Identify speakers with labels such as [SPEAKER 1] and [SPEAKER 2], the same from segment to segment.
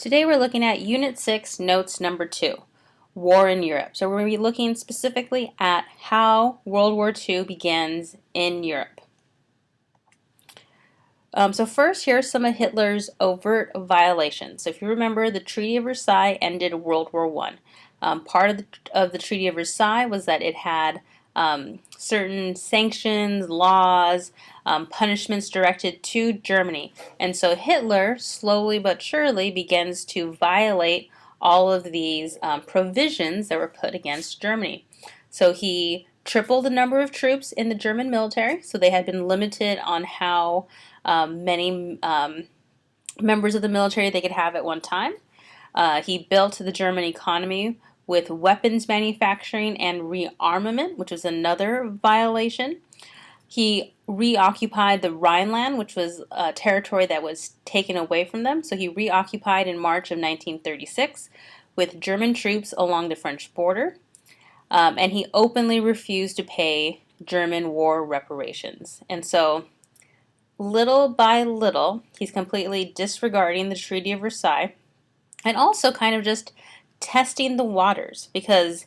[SPEAKER 1] Today we're looking at Unit 6, Notes number 2, War in Europe. So we're going to be looking specifically at how World War II begins in Europe. So first, here are some of Hitler's overt violations. So if you remember, the Treaty of Versailles ended World War I. Part of the Treaty of Versailles was that it had certain sanctions, laws, punishments directed to Germany. And so Hitler, slowly but surely, begins to violate all of these provisions that were put against Germany. So he tripled the number of troops in the German military, so they had been limited on how many members of the military they could have at one time. He built the German economy with weapons manufacturing and rearmament, which was another violation. He reoccupied the Rhineland, which was a territory that was taken away from them. So he reoccupied in March of 1936 with German troops along the French border. And he openly refused to pay German war reparations. And so little by little, he's completely disregarding the Treaty of Versailles and also kind of just testing the waters, because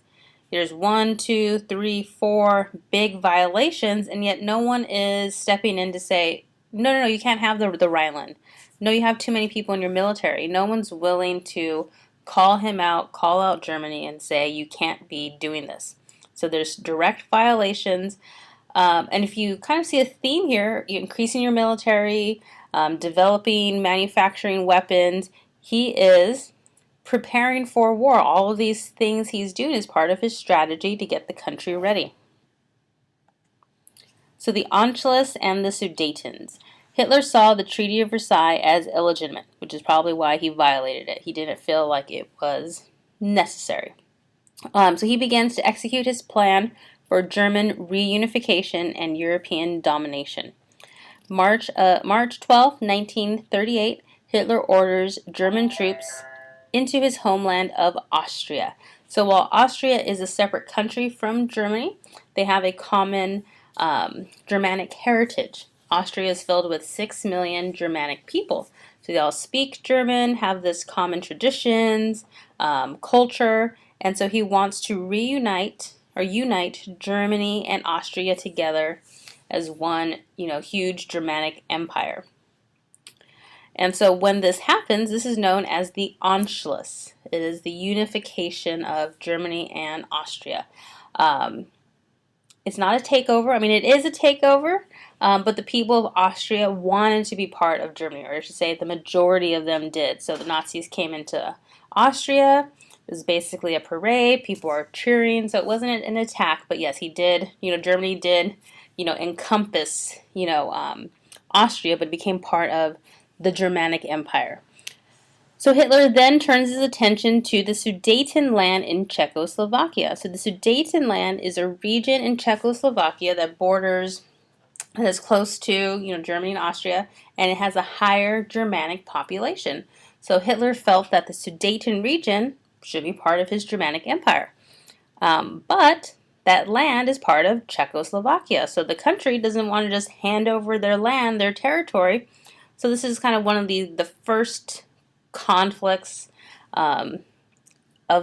[SPEAKER 1] there's 1, 2, 3, 4 big violations, and yet no one is stepping in to say, no, you can't have the Rhineland. No, you have too many people in your military. No one's willing to call him out, call out Germany, and say, you can't be doing this. So there's direct violations. And if you kind of see a theme here, you're increasing your military, developing, manufacturing weapons, he is preparing for war. All of these things he's doing is part of his strategy to get the country ready. So the Anschluss and the Sudetens. Hitler saw the Treaty of Versailles as illegitimate, which is probably why he violated it. He didn't feel like it was necessary. So he begins to execute his plan for German reunification and European domination. March 12, 1938, Hitler orders German troops into his homeland of Austria. So while Austria is a separate country from Germany, they have a common Germanic heritage. Austria is filled with 6 million Germanic people. So they all speak German, have this common traditions, culture, and so he wants to unite Germany and Austria together as one, huge Germanic empire. And so when this happens, this is known as the Anschluss. It is the unification of Germany and Austria. It's not a takeover. I mean, it is a takeover, but the people of Austria wanted to be part of Germany, or I should say the majority of them did. So the Nazis came into Austria. It was basically a parade. People are cheering. So it wasn't an attack, but yes, he did. Germany did, encompass, Austria, but became part of the Germanic Empire. So Hitler then turns his attention to the Sudetenland in Czechoslovakia. So the Sudetenland is a region in Czechoslovakia that is close to, Germany and Austria, and it has a higher Germanic population. So Hitler felt that the Sudeten region should be part of his Germanic Empire. But that land is part of Czechoslovakia. So the country doesn't want to just hand over their land, their territory. So this is kind of one of the first conflicts of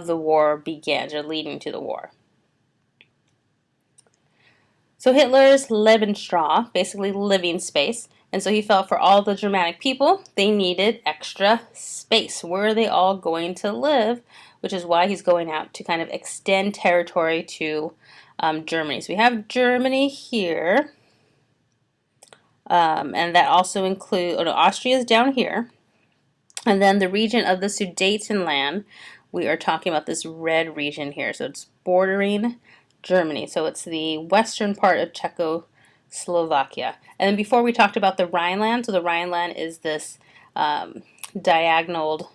[SPEAKER 1] the war begins, or leading to the war. So Hitler's Lebensraum, basically living space, and so he felt for all the Germanic people, they needed extra space. Where are they all going to live? Which is why he's going out to kind of extend territory to Germany. So we have Germany here, and that also includes, Austria is down here. And then the region of the Sudetenland, we are talking about this red region here. So it's bordering Germany. So it's the western part of Czechoslovakia. And then before we talked about the Rhineland. So the Rhineland is this diagonal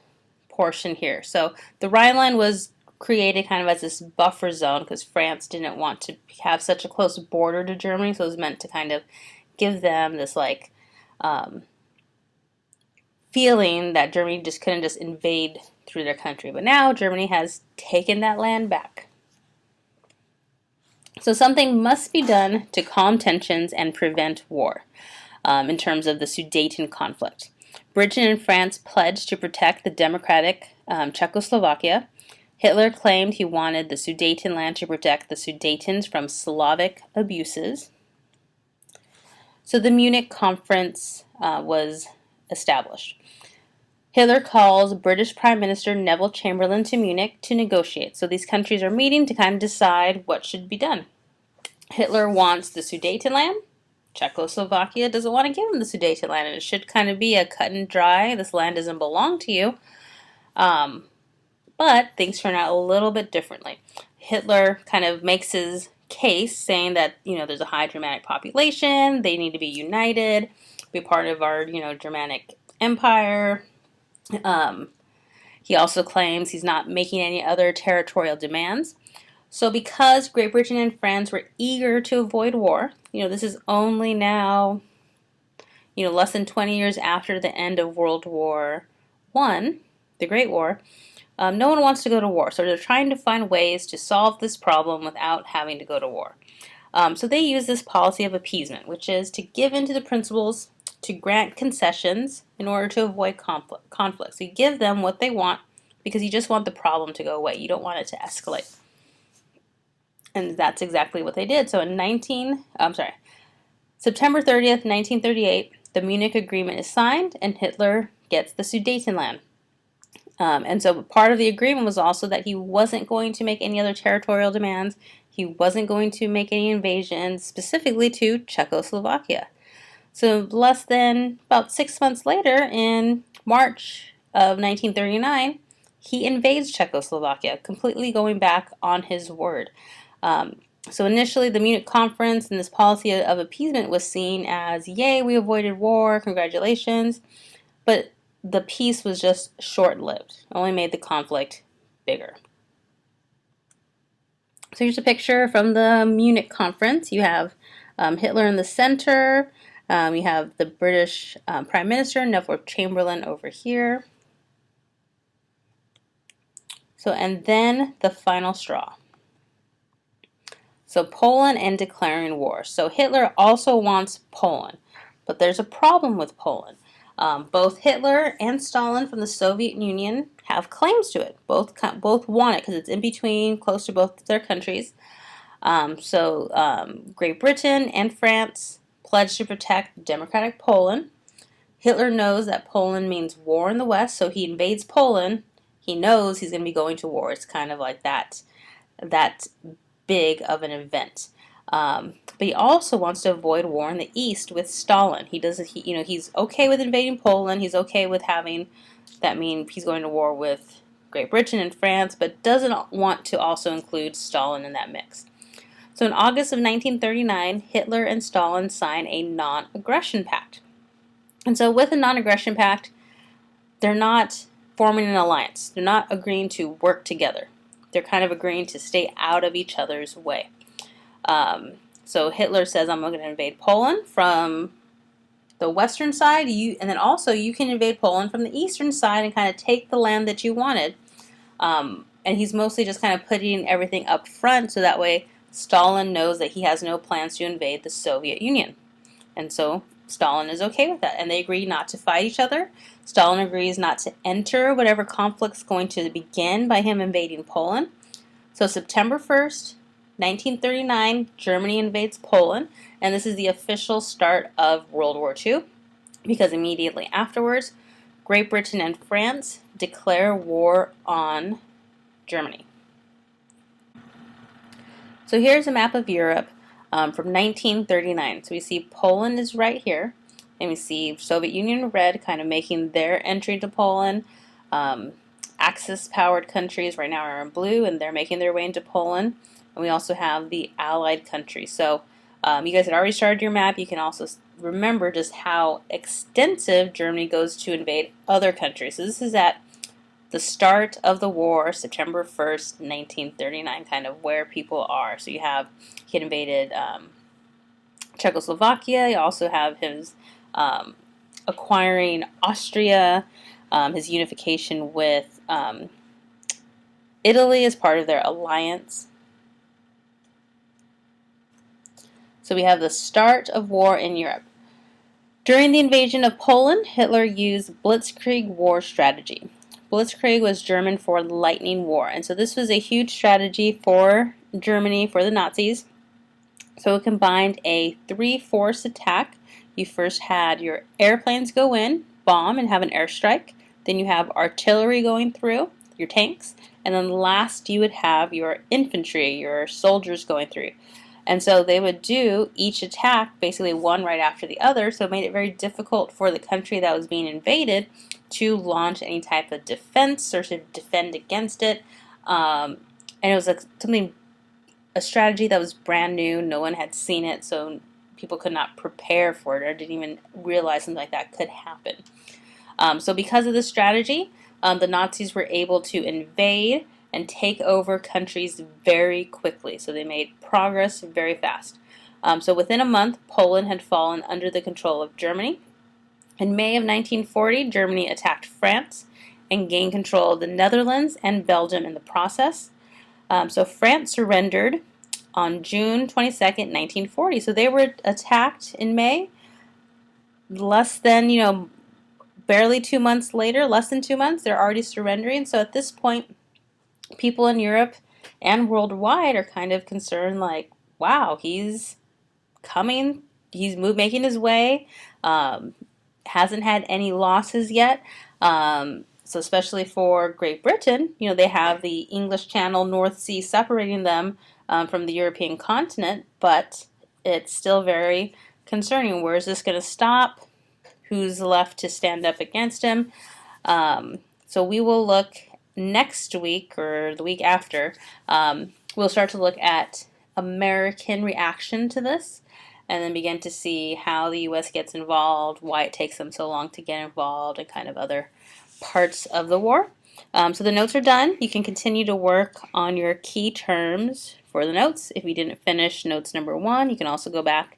[SPEAKER 1] portion here. So the Rhineland was created kind of as this buffer zone because France didn't want to have such a close border to Germany. So it was meant to kind of give them this feeling that Germany just couldn't just invade through their country. But now Germany has taken that land back. So something must be done to calm tensions and prevent war in terms of the Sudeten conflict. Britain and France pledged to protect the democratic Czechoslovakia. Hitler claimed he wanted the Sudetenland to protect the Sudetens from Slavic abuses. So the Munich Conference was established. Hitler calls British Prime Minister Neville Chamberlain to Munich to negotiate. So these countries are meeting to kind of decide what should be done. Hitler wants the Sudetenland. Czechoslovakia doesn't want to give him the Sudetenland, and it should kind of be a cut and dry. This land doesn't belong to you. But things turn out a little bit differently. Hitler kind of makes his case saying that, there's a high Germanic population, they need to be united, be part of our, Germanic Empire. He also claims he's not making any other territorial demands. So because Great Britain and France were eager to avoid war, this is only now, less than 20 years after the end of World War I, the Great War, no one wants to go to war. So they're trying to find ways to solve this problem without having to go to war. So they use this policy of appeasement, which is to give in to the principles, to grant concessions in order to avoid conflict. So you give them what they want because you just want the problem to go away. You don't want it to escalate. And that's exactly what they did. So September 30th, 1938, the Munich Agreement is signed and Hitler gets the Sudetenland. And so part of the agreement was also that he wasn't going to make any other territorial demands. He wasn't going to make any invasions, specifically to Czechoslovakia. So less than about 6 months later, in March of 1939, he invades Czechoslovakia, completely going back on his word. So initially, the Munich Conference and this policy of appeasement was seen as, yay, we avoided war, congratulations. But the peace was just short-lived. It only made the conflict bigger. So here's a picture from the Munich Conference. You have Hitler in the center. You have the British Prime Minister, Neville Chamberlain, over here. So, and then the final straw. So Poland and declaring war. So Hitler also wants Poland, but there's a problem with Poland. Both Hitler and Stalin from the Soviet Union have claims to it. Both want it because it's in between, close to both their countries. Great Britain and France pledged to protect democratic Poland. Hitler knows that Poland means war in the West, so he invades Poland. He knows he's going to be going to war. It's kind of like that big of an event. But he also wants to avoid war in the East with Stalin. He's okay with invading Poland. He's okay with having that mean he's going to war with Great Britain and France, but doesn't want to also include Stalin in that mix. So in August of 1939, Hitler and Stalin sign a non-aggression pact. And so with a non-aggression pact, they're not forming an alliance. They're not agreeing to work together. They're kind of agreeing to stay out of each other's way. So Hitler says, I'm going to invade Poland from the western side, and then also you can invade Poland from the eastern side and kind of take the land that you wanted. And he's mostly just kind of putting everything up front so that way Stalin knows that he has no plans to invade the Soviet Union. And so Stalin is okay with that, and they agree not to fight each other. Stalin agrees not to enter whatever conflict's going to begin by him invading Poland. So September 1st, 1939, Germany invades Poland, and this is the official start of World War II, because immediately afterwards, Great Britain and France declare war on Germany. So here's a map of Europe from 1939. So we see Poland is right here, and we see Soviet Union in red, kind of making their entry into Poland. Axis-powered countries right now are in blue, and they're making their way into Poland. And we also have the Allied countries. So you guys had already started your map. You can also remember just how extensive Germany goes to invade other countries. So this is at the start of the war, September 1st, 1939, kind of where people are. So he had invaded Czechoslovakia. You also have his acquiring Austria, his unification with Italy as part of their alliance. So we have the start of war in Europe. During the invasion of Poland, Hitler used Blitzkrieg war strategy. Blitzkrieg was German for lightning war, and so this was a huge strategy for Germany, for the Nazis. So it combined a three-force attack. You first had your airplanes go in, bomb, and have an airstrike. Then you have artillery going through, your tanks. And then last you would have your infantry, your soldiers going through. And so they would do each attack basically one right after the other, so it made it very difficult for the country that was being invaded to launch any type of defense or to defend against it. And it was a strategy that was brand new. No one had seen it, so people could not prepare for it or didn't even realize something like that could happen. So because of this strategy, the Nazis were able to invade and take over countries very quickly. So they made progress very fast. So within a month, Poland had fallen under the control of Germany. In May of 1940, Germany attacked France and gained control of the Netherlands and Belgium in the process. So France surrendered on June 22nd, 1940. So they were attacked in May. Less than, barely 2 months later, less than 2 months, they're already surrendering. So at this point, people in Europe and worldwide are kind of concerned, like, wow, he's coming, making his way, hasn't had any losses yet. So especially for Great Britain, they have the English Channel, North Sea separating them from the European continent, but it's still very concerning. Where is this going to stop? Who's left to stand up against him? So we will look next week or the week after. We'll start to look at American reaction to this, and then begin to see how the U.S. gets involved, why it takes them so long to get involved, and kind of other parts of the war. So the notes are done. You can continue to work on your key terms for the notes. If you didn't finish notes number 1, you can also go back